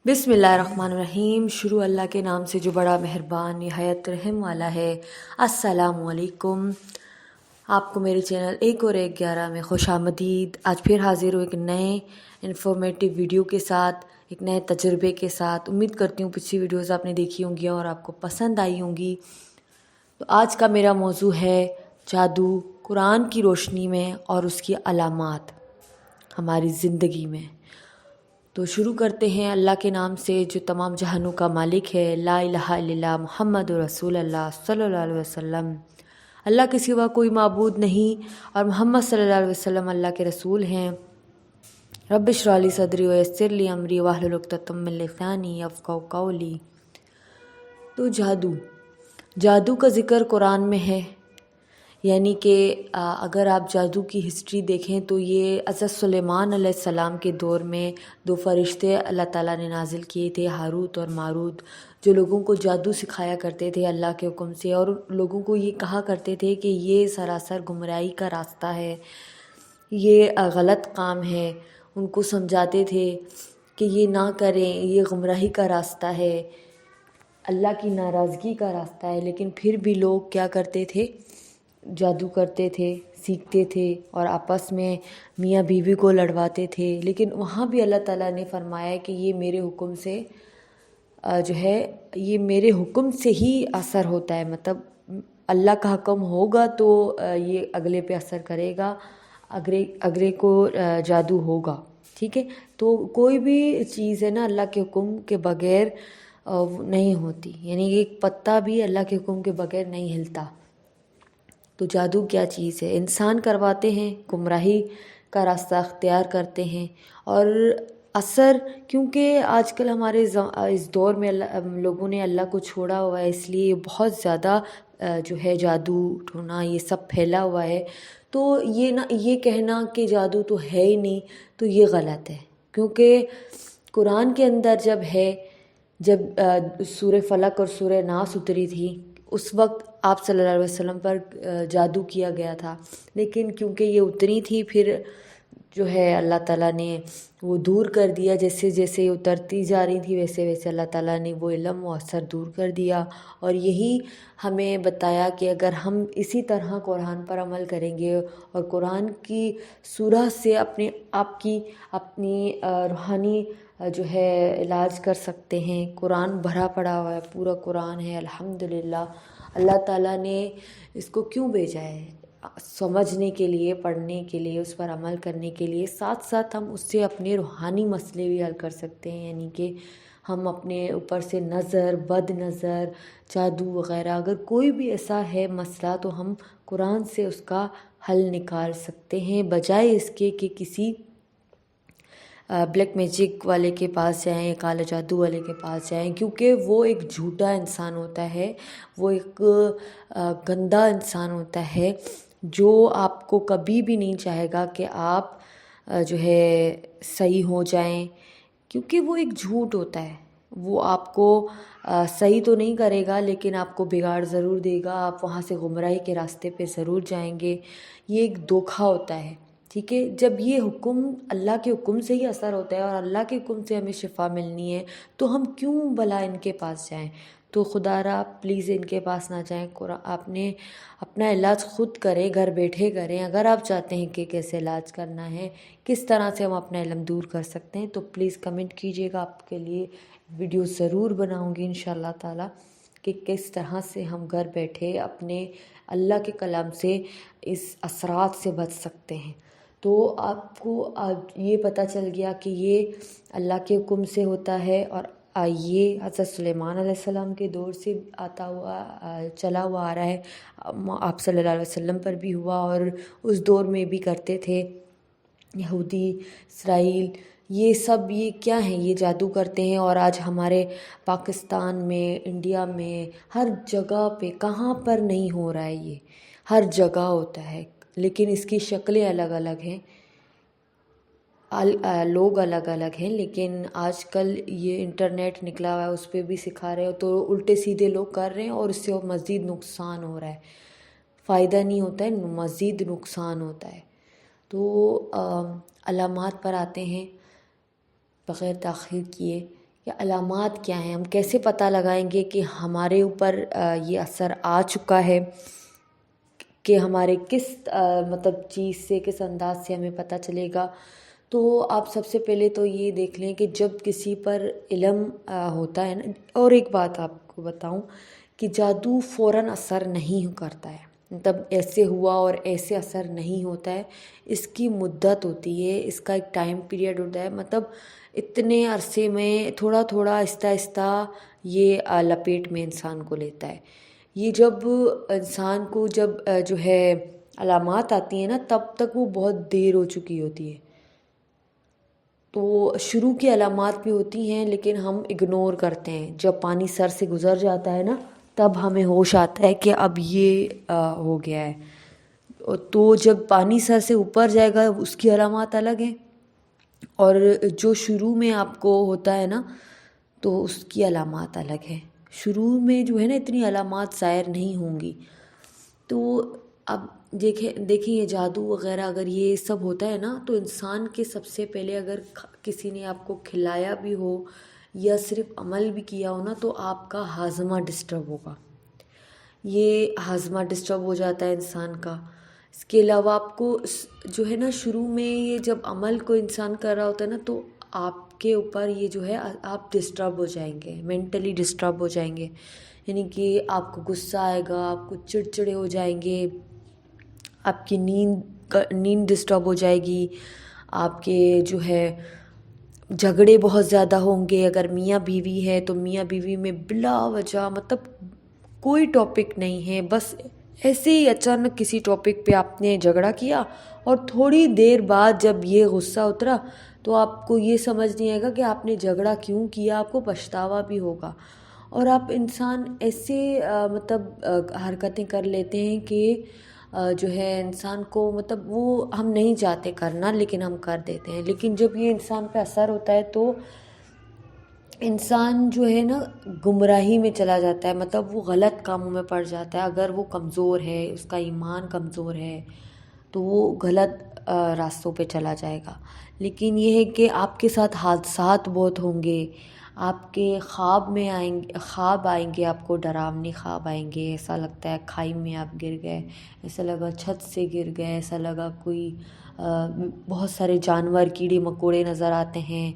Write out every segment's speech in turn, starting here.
بسم اللہ الرحمن الرحیم۔ شروع اللہ کے نام سے جو بڑا مہربان نہایت رحم والا ہے۔ السلام علیکم۔ آپ کو میرے چینل 1 اور 1 11 میں خوش آمدید۔ آج پھر حاضر ہوں ایک نئے انفارمیٹیو ویڈیو کے ساتھ، ایک نئے تجربے کے ساتھ۔ امید کرتی ہوں پچھلی ویڈیوز آپ نے دیکھی ہوں گی اور آپ کو پسند آئی ہوں گی۔ تو آج کا میرا موضوع ہے جادو قرآن کی روشنی میں اور اس کی علامات ہماری زندگی میں۔ تو شروع کرتے ہیں اللہ کے نام سے جو تمام جہانوں کا مالک ہے۔ لا الہ الا اللہ محمد رسول اللہ صلی اللہ علیہ وسلم۔ اللہ کے سوا کوئی معبود نہیں اور محمد صلی اللہ علیہ وسلم اللہ کے رسول ہیں۔ رب اشرح لی صدری ویسر لی امری واحلل عقدۃ من لسانی یفقہوا قولی۔ تو جادو کا ذکر قرآن میں ہے، یعنی کہ اگر آپ جادو کی ہسٹری دیکھیں تو یہ حضرت سلیمان علیہ السلام کے دور میں 2 فرشتے اللہ تعالیٰ نے نازل کیے تھے، ہاروت اور ماروت، جو لوگوں کو جادو سکھایا کرتے تھے اللہ کے حکم سے، اور لوگوں کو یہ کہا کرتے تھے کہ یہ سراسر گمراہی کا راستہ ہے، یہ غلط کام ہے۔ ان کو سمجھاتے تھے کہ یہ نہ کریں، یہ گمراہی کا راستہ ہے، اللہ کی ناراضگی کا راستہ ہے، لیکن پھر بھی لوگ کیا کرتے تھے؟ جادو کرتے تھے، سیکھتے تھے اور آپس میں میاں بیوی کو لڑواتے تھے۔ لیکن وہاں بھی اللہ تعالیٰ نے فرمایا کہ یہ میرے حکم سے یہ میرے حکم سے ہی اثر ہوتا ہے، مطلب اللہ کا حکم ہوگا تو یہ اگلے پہ اثر کرے گا، اگلے کو جادو ہوگا، ٹھیک ہے۔ تو کوئی بھی چیز ہے نا اللہ کے حکم کے بغیر نہیں ہوتی، یعنی ایک پتا بھی اللہ کے حکم کے بغیر نہیں ہلتا۔ تو جادو کیا چیز ہے؟ انسان کرواتے ہیں، گمراہی کا راستہ اختیار کرتے ہیں، اور اثر کیونکہ آج کل ہمارے اس دور میں لوگوں نے اللہ کو چھوڑا ہوا ہے، اس لیے بہت زیادہ جو ہے جادو ٹونا یہ سب پھیلا ہوا ہے۔ تو یہ کہنا کہ جادو تو ہے ہی نہیں تو یہ غلط ہے، کیونکہ قرآن کے اندر جب سورہ فلق اور سورہ ناس اتری تھی، اس وقت آپ صلی اللہ علیہ وسلم پر جادو کیا گیا تھا، لیکن کیونکہ یہ اتری تھی، پھر جو ہے اللہ تعالیٰ نے وہ دور کر دیا، جیسے جیسے یہ اترتی جا رہی تھی ویسے ویسے اللہ تعالیٰ نے وہ علم و اثر دور کر دیا، اور یہی ہمیں بتایا کہ اگر ہم اسی طرح قرآن پر عمل کریں گے اور قرآن کی سورہ سے اپنی روحانی جو ہے علاج کر سکتے ہیں۔ قرآن بھرا پڑا ہوا ہے، پورا قرآن ہے الحمدللہ۔ اللہ تعالیٰ نے اس کو کیوں بھیجا ہے؟ سمجھنے کے لیے، پڑھنے کے لیے، اس پر عمل کرنے کے لیے، ساتھ ساتھ ہم اس سے اپنے روحانی مسئلے بھی حل کر سکتے ہیں، یعنی کہ ہم اپنے اوپر سے بد نظر، جادو وغیرہ اگر کوئی بھی ایسا ہے مسئلہ تو ہم قرآن سے اس کا حل نکال سکتے ہیں، بجائے اس کے کہ کسی بلیک میجک والے کے پاس جائیں، کالا جادو والے کے پاس جائیں، کیونکہ وہ ایک جھوٹا انسان ہوتا ہے، وہ ایک گندا انسان ہوتا ہے جو آپ کو کبھی بھی نہیں چاہے گا کہ آپ جو ہے صحیح ہو جائیں، کیونکہ وہ ایک جھوٹ ہوتا ہے۔ وہ آپ کو صحیح تو نہیں کرے گا لیکن آپ کو بگاڑ ضرور دے گا، آپ وہاں سے گمراہی کے راستے پہ ضرور جائیں گے۔ یہ ایک دھوکہ ہوتا ہے، ٹھیک ہے۔ جب یہ حکم اللہ کے حکم سے ہی اثر ہوتا ہے اور اللہ کے حکم سے ہمیں شفا ملنی ہے تو ہم کیوں بھلا ان کے پاس جائیں؟ تو خدا را پلیز ان کے پاس نہ جائیں، آپ نے اپنا علاج خود کریں، گھر بیٹھے کریں۔ اگر آپ چاہتے ہیں کہ کیسے علاج کرنا ہے، کس طرح سے ہم اپنا علم دور کر سکتے ہیں، تو پلیز کمنٹ کیجیے گا، آپ کے لیے ویڈیو ضرور بناؤں گی انشاءاللہ تعالی کہ کس طرح سے ہم گھر بیٹھے اپنے اللہ کے کلام سے اس اثرات سے بچ سکتے ہیں۔ تو آپ کو یہ پتہ چل گیا کہ یہ اللہ کے حکم سے ہوتا ہے، اور یہ حضرت سلیمان علیہ السلام کے دور سے چلا ہوا آ رہا ہے، آپ صلی اللہ علیہ وسلم پر بھی ہوا، اور اس دور میں بھی کرتے تھے یہودی اسرائیل، یہ سب یہ کیا ہیں؟ یہ جادو کرتے ہیں، اور آج ہمارے پاکستان میں، انڈیا میں، ہر جگہ پہ کہاں پر نہیں ہو رہا ہے؟ یہ ہر جگہ ہوتا ہے، لیکن اس کی شکلیں الگ الگ ہیں، لوگ الگ الگ ہیں، لیکن آج کل یہ انٹرنیٹ نکلا ہوا ہے، اس پہ بھی سکھا رہے ہو تو الٹے سیدھے لوگ کر رہے ہیں، اور اس سے مزید نقصان ہو رہا ہے، فائدہ نہیں ہوتا ہے، مزید نقصان ہوتا ہے۔ تو علامات پر آتے ہیں بغیر تاخیر کیے یا علامات کیا ہیں، ہم کیسے پتہ لگائیں گے کہ ہمارے اوپر یہ اثر آ چکا ہے، کہ ہمارے کس مطلب چیز سے، کس انداز سے ہمیں پتہ چلے گا. تو آپ سب سے پہلے تو یہ دیکھ لیں کہ جب کسی پر علم ہوتا ہے نا. اور ایک بات آپ کو بتاؤں کہ جادو فوراً اثر نہیں کرتا ہے، مطلب ایسے ہوا اور ایسے اثر نہیں ہوتا ہے. اس کی مدت ہوتی ہے، اس کا ایک ٹائم پیریڈ ہوتا ہے، مطلب اتنے عرصے میں تھوڑا تھوڑا آہستہ آہستہ یہ لپیٹ میں انسان کو لیتا ہے. یہ جب انسان کو جب جو ہے علامات آتی ہیں نا، تب تک وہ بہت دیر ہو چکی ہوتی ہے. تو شروع کی علامات بھی ہوتی ہیں لیکن ہم اگنور کرتے ہیں. جب پانی سر سے گزر جاتا ہے نا، تب ہمیں ہوش آتا ہے کہ اب یہ ہو گیا ہے. تو جب پانی سر سے اوپر جائے گا اس کی علامات الگ ہیں، اور جو شروع میں آپ کو ہوتا ہے نا تو اس کی علامات الگ ہیں. شروع میں جو ہے نا اتنی علامات ظاہر نہیں ہوں گی. تو اب دیکھیں یہ جادو وغیرہ اگر یہ سب ہوتا ہے نا، تو انسان کے سب سے پہلے اگر کسی نے آپ کو کھلایا بھی ہو یا صرف عمل بھی کیا ہو نا، تو آپ کا ہاضمہ ڈسٹرب ہوگا. یہ ہاضمہ ڈسٹرب ہو جاتا ہے انسان کا. اس کے علاوہ آپ کو جو ہے نا شروع میں یہ جب عمل کو انسان کر رہا ہوتا ہے نا، تو آپ کے اوپر یہ جو ہے آپ ڈسٹرب ہو جائیں گے، مینٹلی ڈسٹرب ہو جائیں گے. یعنی کہ آپ کو غصہ آئے گا، آپ کو چڑچڑے ہو جائیں گے، آپ کی نیند ڈسٹرب ہو جائے گی، آپ کے جو ہے جھگڑے بہت زیادہ ہوں گے. اگر میاں بیوی ہے تو میاں بیوی میں بلا وجہ مطلب کوئی ٹاپک نہیں ہے، بس ایسے ہی اچانک کسی ٹاپک پہ آپ نے جھگڑا کیا، اور تھوڑی دیر بعد جب یہ غصہ اترا تو آپ کو یہ سمجھ نہیں آئے گا کہ آپ نے جھگڑا کیوں کیا، آپ کو پچھتاوا بھی ہوگا. اور آپ انسان ایسے مطلب حرکتیں کر لیتے ہیں کہ جو ہے انسان کو مطلب وہ ہم نہیں چاہتے کرنا لیکن ہم کر دیتے ہیں. لیکن جب یہ انسان پہ اثر ہوتا ہے تو انسان جو ہے نا گمراہی میں چلا جاتا ہے، مطلب وہ غلط کاموں میں پڑ جاتا ہے. اگر وہ کمزور ہے، اس کا ایمان کمزور ہے، تو وہ غلط راستوں پہ چلا جائے گا. لیکن یہ ہے کہ آپ کے ساتھ حادثات بہت ہوں گے. آپ کے خواب آئیں گے، آپ کو ڈراونے خواب آئیں گے. ایسا لگتا ہے کھائی میں آپ گر گئے، ایسا لگا چھت سے گر گئے، ایسا لگا کوئی بہت سارے جانور کیڑے مکوڑے نظر آتے ہیں.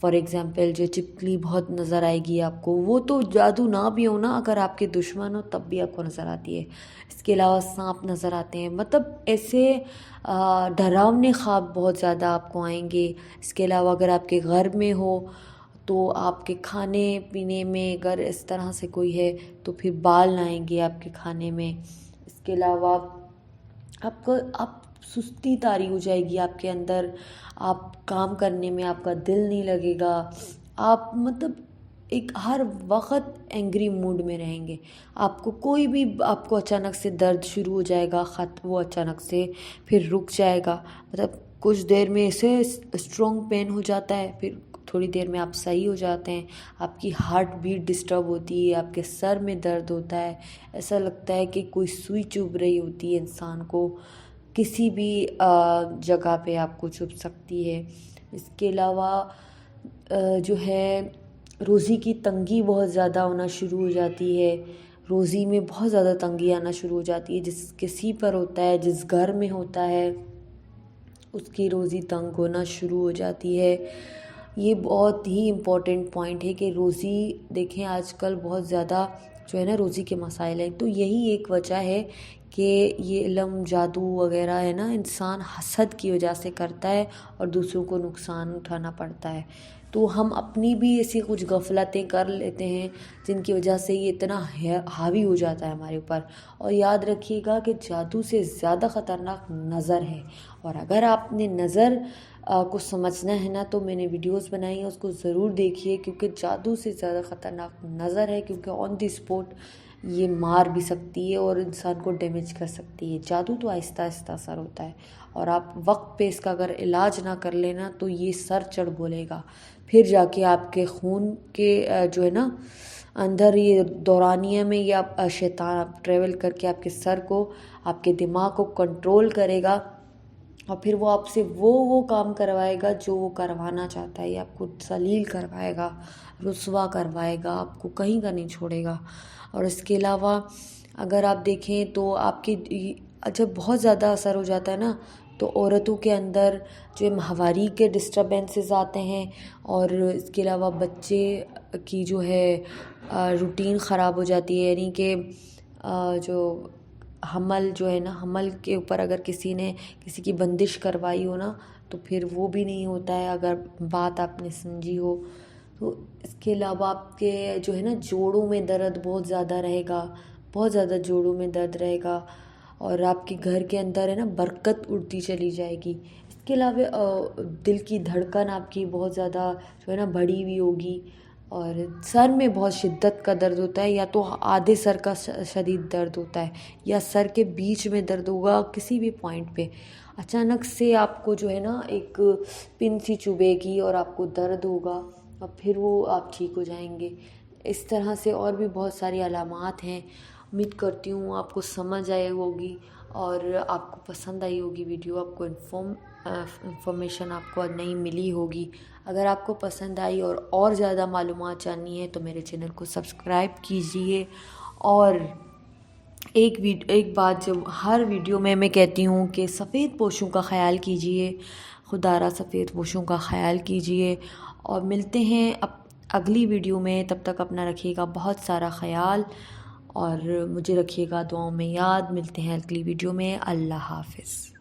فار ایگزامپل جو چپکلی بہت نظر آئے گی آپ کو، وہ تو جادو نہ بھی ہو نا، اگر آپ کے دشمن ہو تب بھی آپ کو نظر آتی ہے. اس کے علاوہ سانپ نظر آتے ہیں. مطلب ایسے ڈراونے خواب بہت زیادہ آپ کو آئیں گے. اس کے علاوہ اگر آپ کے گھر میں ہو تو آپ کے کھانے پینے میں اگر اس طرح سے کوئی ہے تو پھر بال نہ آئیں گے آپ کے کھانے میں. اس کے علاوہ آپ سستی طاری ہو جائے گی آپ کے اندر، آپ کام کرنے میں آپ کا دل نہیں لگے گا، آپ مطلب ایک ہر وقت اینگری موڈ میں رہیں گے. آپ کو کوئی بھی آپ کو اچانک سے درد شروع ہو جائے گا، وہ اچانک سے پھر رک جائے گا. مطلب کچھ دیر میں ایسے اسٹرانگ پین ہو جاتا ہے، پھر تھوڑی دیر میں آپ صحیح ہو جاتے ہیں. آپ کی ہارٹ بیٹ ڈسٹرب ہوتی ہے، آپ کے سر میں درد ہوتا ہے، ایسا لگتا ہے کہ کوئی سوئی چبھ رہی ہوتی ہے انسان کو، کسی بھی جگہ پہ آپ کو چبھ سکتی ہے. اس کے علاوہ جو ہے روزی کی تنگی بہت زیادہ ہونا شروع ہو جاتی ہے. روزی میں بہت زیادہ تنگی آنا شروع ہو جاتی ہے. جس کسی پر ہوتا ہے، جس گھر میں ہوتا ہے، اس کی روزی تنگ ہونا شروع ہو جاتی ہے. یہ بہت ہی امپورٹنٹ پوائنٹ ہے کہ روزی دیکھیں آج کل بہت زیادہ جو ہے نا روزی کے مسائل ہیں. تو یہی ایک وجہ ہے کہ یہ علم جادو وغیرہ ہے نا انسان حسد کی وجہ سے کرتا ہے اور دوسروں کو نقصان اٹھانا پڑتا ہے. تو ہم اپنی بھی ایسی کچھ غفلتیں کر لیتے ہیں جن کی وجہ سے یہ اتنا حاوی ہو جاتا ہے ہمارے اوپر. اور یاد رکھیے گا کہ جادو سے زیادہ خطرناک نظر ہے. اور اگر آپ نے نظر کو سمجھنا ہے نا تو میں نے ویڈیوز بنائی ہیں، اس کو ضرور دیکھیے، کیونکہ جادو سے زیادہ خطرناک نظر ہے، کیونکہ آن دی اسپوٹ یہ مار بھی سکتی ہے اور انسان کو ڈیمیج کر سکتی ہے. جادو تو آہستہ آہستہ اثر ہوتا ہے، اور آپ وقت پہ اس کا اگر علاج نہ کر لینا تو یہ سر چڑھ بولے گا. پھر جا کے آپ کے خون کے جو ہے نا اندر یہ دورانیہ میں یا شیطان ٹریول کر کے آپ کے سر کو، آپ کے دماغ کو کنٹرول کرے گا، اور پھر وہ آپ سے وہ کام کروائے گا جو وہ کروانا چاہتا ہے، یا آپ کو ذلیل کروائے گا، رسوا کروائے گا، آپ کو کہیں کا نہیں چھوڑے گا۔ اور اس کے علاوہ اگر آپ دیکھیں تو آپ کی جب بہت زیادہ اثر ہو جاتا ہے نا، تو عورتوں کے اندر جو ماہواری کے ڈسٹربنسز آتے ہیں، اور اس کے علاوہ بچے کی جو ہے روٹین خراب ہو جاتی ہے، یعنی کہ جو حمل جو ہے نا، حمل کے اوپر اگر کسی نے کسی کی بندش کروائی ہو نا، تو پھر وہ بھی نہیں ہوتا ہے اگر بات آپ نے سمجھی ہو۔ تو اس کے علاوہ آپ کے جو ہے نا جوڑوں میں درد بہت زیادہ رہے گا، بہت زیادہ جوڑوں میں درد رہے گا، اور آپ کے گھر کے اندر ہے نا برکت اڑتی چلی جائے گی۔ اس کے علاوہ دل کی دھڑکن آپ کی بہت زیادہ جو ہے نا بڑھی ہوئی ہوگی، اور سر میں بہت شدت کا درد ہوتا ہے، یا تو آدھے سر کا شدید درد ہوتا ہے، یا سر کے بیچ میں درد ہوگا کسی بھی پوائنٹ پہ۔ اچانک سے آپ کو جو ہے نا ایک پن سی چبھے گی اور آپ کو درد ہوگا، اور پھر وہ آپ ٹھیک ہو جائیں گے۔ اس طرح سے اور بھی بہت ساری علامات ہیں۔ امید کرتی ہوں آپ کو سمجھ آئی ہوگی اور آپ کو پسند آئی ہوگی ویڈیو، آپ کو انفارمیشن آپ کو نئی ملی ہوگی۔ اگر آپ کو پسند آئی اور زیادہ معلومات جاننی ہے تو میرے چینل کو سبسکرائب کیجئے۔ اور ایک بات جو ہر ویڈیو میں کہتی ہوں کہ سفید پوشوں کا خیال کیجئے، خدا را سفید پوشوں کا خیال کیجئے، اور ملتے ہیں اگلی ویڈیو میں۔ تب تک اپنا رکھیے گا بہت سارا خیال، اور مجھے رکھیے گا دعاؤں میں یاد۔ ملتے ہیں اگلی ویڈیو میں۔ اللہ حافظ۔